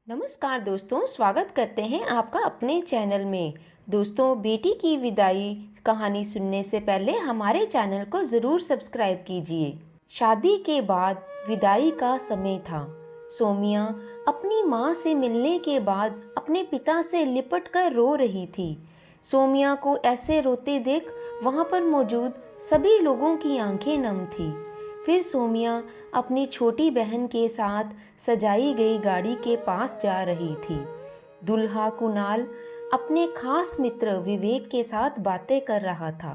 नमस्कार दोस्तों, स्वागत करते हैं आपका अपने चैनल में। दोस्तों, बेटी की विदाई कहानी सुनने से पहले हमारे चैनल को ज़रूर सब्सक्राइब कीजिए। शादी के बाद विदाई का समय था। सोमिया अपनी माँ से मिलने के बाद अपने पिता से लिपट कर रो रही थी। सोमिया को ऐसे रोते देख वहाँ पर मौजूद सभी लोगों की आंखें नम थी। फिर सोमिया अपनी छोटी बहन के साथ सजाई गई गाड़ी के पास जा रही थी। दूल्हा कुणाल अपने खास मित्र विवेक के साथ बातें कर रहा था।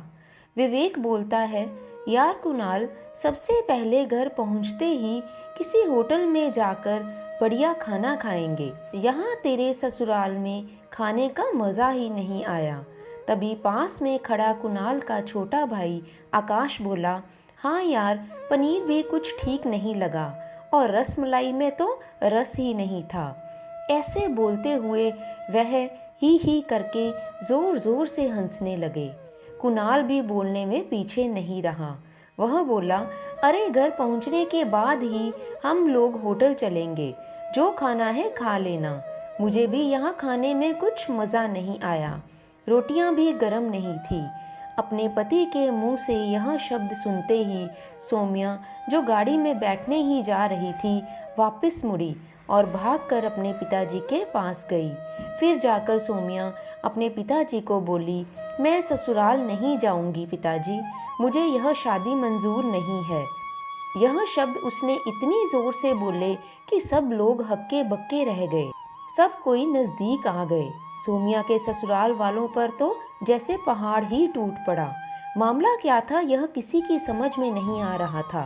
विवेक बोलता है, यार कुणाल, सबसे पहले घर पहुंचते ही किसी होटल में जाकर बढ़िया खाना खाएंगे। यहाँ तेरे ससुराल में खाने का मज़ा ही नहीं आया। तभी पास में खड़ा कुणाल का छोटा भाई आकाश बोला, हाँ यार, पनीर भी कुछ ठीक नहीं लगा और रसमलाई में तो रस ही नहीं था। ऐसे बोलते हुए वह ही करके जोर जोर से हंसने लगे। कुणाल भी बोलने में पीछे नहीं रहा। वह बोला, अरे घर पहुंचने के बाद ही हम लोग होटल चलेंगे, जो खाना है खा लेना। मुझे भी यहाँ खाने में कुछ मज़ा नहीं आया, रोटियाँ भी गर्म नहीं थी। अपने पति के मुंह से यह शब्द सुनते ही सोमिया, जो गाड़ी में बैठने ही जा रही थी, वापस मुड़ी और भागकर अपने पिताजी के पास गई। फिर जाकर सोमिया अपने पिताजी को बोली, मैं ससुराल नहीं जाऊंगी पिताजी, मुझे यह शादी मंजूर नहीं है। यह शब्द उसने इतनी जोर से बोले कि सब लोग हक्के बक्के रह गए। सब कोई नजदीक आ गए। सोमिया के ससुराल वालों पर तो जैसे पहाड़ ही टूट पड़ा। मामला क्या था यह किसी की समझ में नहीं आ रहा था।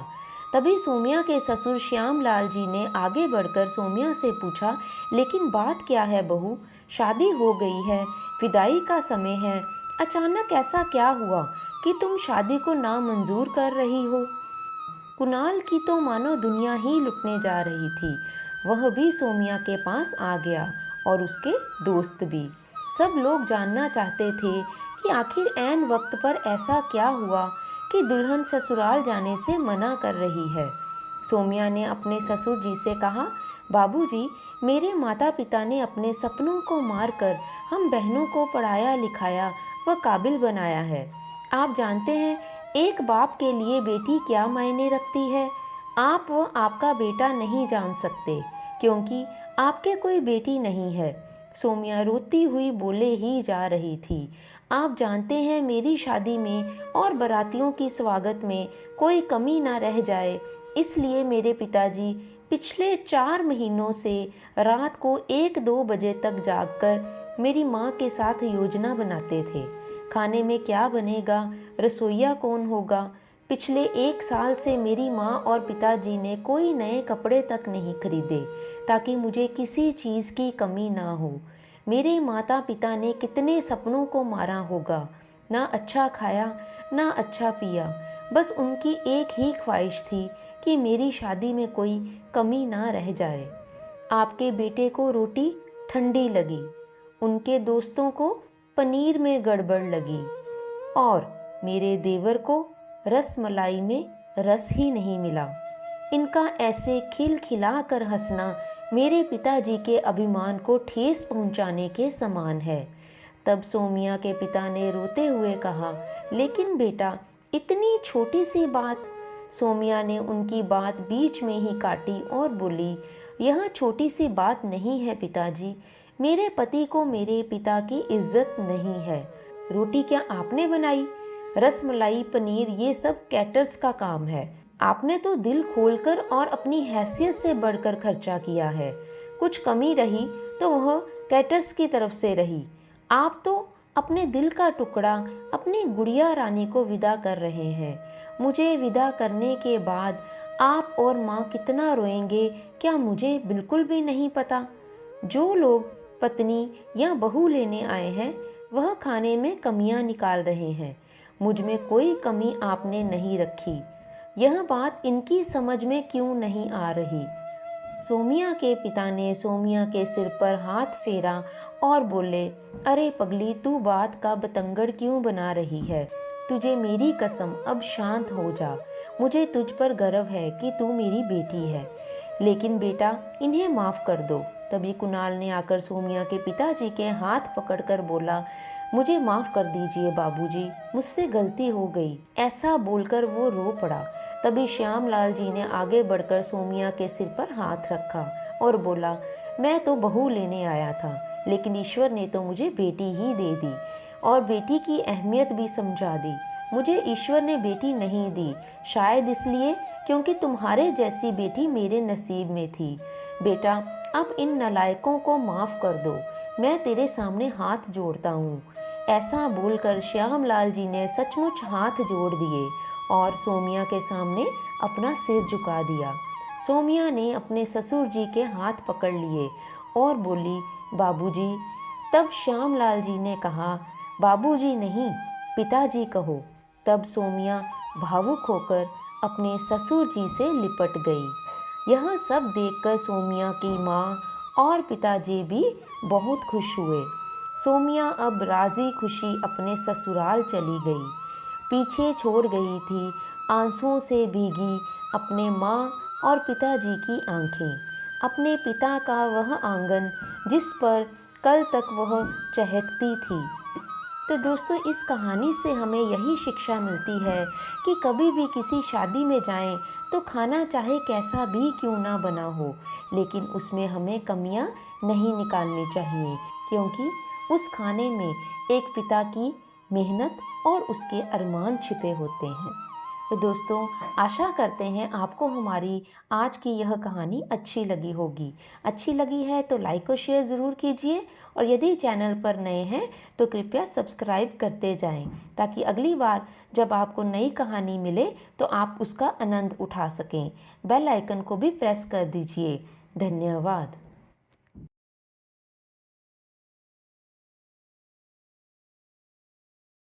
तभी सोमिया के ससुर श्याम लाल जी ने आगे बढ़कर सोमिया से पूछा, लेकिन बात क्या है बहू, शादी हो गई है, विदाई का समय है, अचानक ऐसा क्या हुआ कि तुम शादी को नामंजूर कर रही हो। कुणाल की तो मानो दुनिया ही लुटने जा रही थी। वह भी सोमिया के पास आ गया और उसके दोस्त भी। सब लोग जानना चाहते थे कि आखिर ऐन वक्त पर ऐसा क्या हुआ कि दुल्हन ससुराल जाने से मना कर रही है। सोमिया ने अपने ससुर जी से कहा, बाबूजी, मेरे माता पिता ने अपने सपनों को मारकर हम बहनों को पढ़ाया लिखाया व काबिल बनाया है। आप जानते हैं एक बाप के लिए बेटी क्या मायने रखती है। आप व आपका बेटा नहीं जान सकते, क्योंकि आपके कोई बेटी नहीं है। सोमिया रोती हुई बोले ही जा रही थी। आप जानते हैं मेरी शादी में और बारातियों की स्वागत में कोई कमी ना रह जाए, इसलिए मेरे पिताजी पिछले 4 महीनों से रात को 1-2 बजे तक जागकर मेरी माँ के साथ योजना बनाते थे। खाने में क्या बनेगा, रसोइया कौन होगा। पिछले 1 साल से मेरी माँ और पिताजी ने कोई नए कपड़े तक नहीं खरीदे, ताकि मुझे किसी चीज़ की कमी ना हो। मेरे माता पिता ने कितने सपनों को मारा होगा, ना अच्छा खाया ना अच्छा पिया। बस उनकी एक ही ख्वाहिश थी कि मेरी शादी में कोई कमी ना रह जाए। आपके बेटे को रोटी ठंडी लगी, उनके दोस्तों को पनीर में गड़बड़ लगी और मेरे देवर को रसमलाई में रस ही नहीं मिला। इनका ऐसे खिलखिला कर हंसना मेरे पिताजी के अभिमान को ठेस पहुंचाने के समान है। तब सोमिया के पिता ने रोते हुए कहा, लेकिन बेटा, इतनी छोटी सी बात। सोमिया ने उनकी बात बीच में ही काटी और बोली, यह छोटी सी बात नहीं है पिताजी, मेरे पति को मेरे पिता की इज्जत नहीं है। रोटी क्या आपने बनाई? रसमलाई, पनीर, ये सब कैटर्स का काम है। आपने तो दिल खोलकर और अपनी हैसियत से बढ़कर खर्चा किया है। कुछ कमी रही तो वह कैटर्स की तरफ से रही। आप तो अपने दिल का टुकड़ा अपनी गुड़िया रानी को विदा कर रहे हैं। मुझे विदा करने के बाद आप और माँ कितना रोएंगे, क्या मुझे बिल्कुल भी नहीं पता। जो लोग पत्नी या बहू लेने आए हैं, वह खाने में कमियां निकाल रहे हैं। मुझ में कोई कमी आपने नहीं रखी। यह बात इनकी समझ में क्यों नहीं आ रही। सोमिया के पिता ने सोमिया के सिर पर हाथ फेरा और बोले, अरे पगली, तू बात का बतंगड़ क्यों बना रही है। तुझे मेरी कसम, अब शांत हो जा। मुझे तुझ पर गर्व है कि तू मेरी बेटी है, लेकिन बेटा, इन्हें माफ़ कर दो। तभी कुणाल ने आकर सोमिया के पिताजी के हाथ पकड़कर बोला, मुझे माफ़ कर दीजिए बाबूजी, मुझसे गलती हो गई। ऐसा बोलकर वो रो पड़ा। तभी श्यामलाल जी ने आगे बढ़कर सोमिया के सिर पर हाथ रखा और बोला, मैं तो बहू लेने आया था, लेकिन ईश्वर ने तो मुझे बेटी ही दे दी और बेटी की अहमियत भी समझा दी। मुझे ईश्वर ने बेटी नहीं दी, शायद इसलिए क्योंकि तुम्हारे जैसी बेटी मेरे नसीब में थी। बेटा, अब इन नालायकों को माफ़ कर दो, मैं तेरे सामने हाथ जोड़ता हूँ। ऐसा बोलकर श्यामलाल जी ने सचमुच हाथ जोड़ दिए और सोमिया के सामने अपना सिर झुका दिया। सोमिया ने अपने ससुर जी के हाथ पकड़ लिए और बोली, बाबूजी। तब श्यामलाल जी ने कहा, बाबूजी नहीं, पिताजी कहो। तब सोमिया भावुक होकर अपने ससुर जी से लिपट गई। यह सब देखकर सोमिया की माँ और पिताजी भी बहुत खुश हुए। सोमिया अब राजी खुशी अपने ससुराल चली गई। पीछे छोड़ गई थी आंसुओं से भीगी अपने माँ और पिताजी की आंखें, अपने पिता का वह आंगन जिस पर कल तक वह चहकती थी। तो दोस्तों, इस कहानी से हमें यही शिक्षा मिलती है कि कभी भी किसी शादी में जाएं तो खाना चाहे कैसा भी क्यों ना बना हो, लेकिन उसमें हमें कमियां नहीं निकालनी चाहिए, क्योंकि उस खाने में एक पिता की मेहनत और उसके अरमान छिपे होते हैं। तो दोस्तों, आशा करते हैं आपको हमारी आज की यह कहानी अच्छी लगी होगी। अच्छी लगी है तो लाइक और शेयर ज़रूर कीजिए और यदि चैनल पर नए हैं तो कृपया सब्सक्राइब करते जाएं, ताकि अगली बार जब आपको नई कहानी मिले तो आप उसका आनंद उठा सकें। बेल आइकन को भी प्रेस कर दीजिए। धन्यवाद।